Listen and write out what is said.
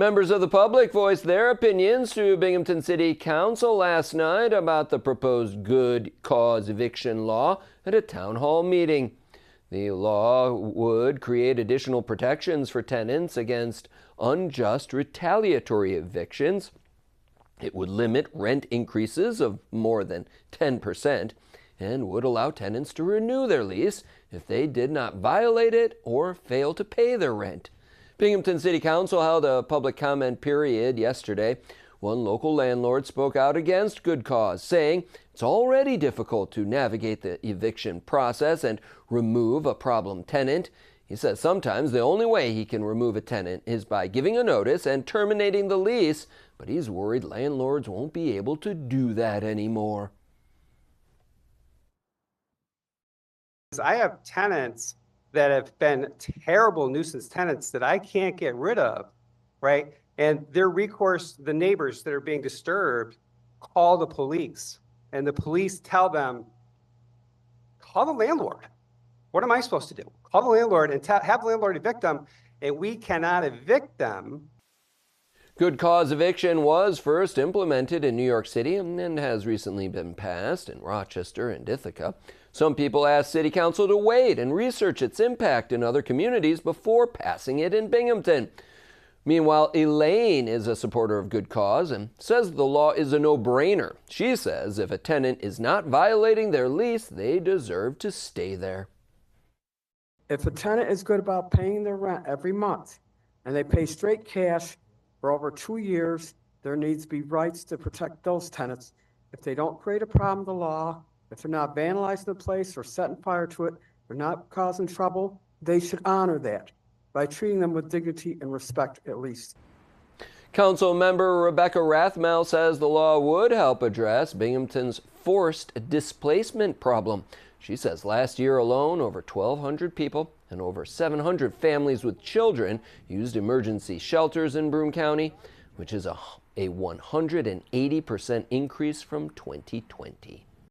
Members of the public voiced their opinions to Binghamton City Council last night about the proposed Good Cause Eviction law at a town hall meeting. The law would create additional protections for tenants against unjust retaliatory evictions. It would limit rent increases of more than 10% and would allow tenants to renew their lease if they did not violate it or fail to pay their rent. Binghamton City Council held a public comment period yesterday. One local landlord spoke out against Good Cause, saying it's already difficult to navigate the eviction process and remove a problem tenant. He says sometimes the only way he can remove a tenant is by giving a notice and terminating the lease, but he's worried landlords won't be able to do that anymore. I have tenants that have been terrible nuisance tenants that I can't get rid of, right? And their recourse, the neighbors that are being disturbed, call the police. And the police tell them, call the landlord. What am I supposed to do? Call the landlord and have the landlord evict them, and we cannot evict them. Good Cause Eviction was first implemented in New York City and has recently been passed in Rochester and Ithaca. Some people asked City Council to wait and research its impact in other communities before passing it in Binghamton. Meanwhile, Elaine is a supporter of Good Cause and says the law is a no-brainer. She says if a tenant is not violating their lease, they deserve to stay there. If a tenant is good about paying their rent every month and they pay straight cash for over 2 years, there needs to be rights to protect those tenants. If they don't create a problem with the law, if they're not vandalizing the place or setting fire to it, they're not causing trouble, they should honor that by treating them with dignity and respect at least. Council member Rebecca Rathmel says the law would help address Binghamton's forced displacement problem. She says last year alone, over 1,200 people and over 700 families with children used emergency shelters in Broome County, which is a 180% increase from 2020.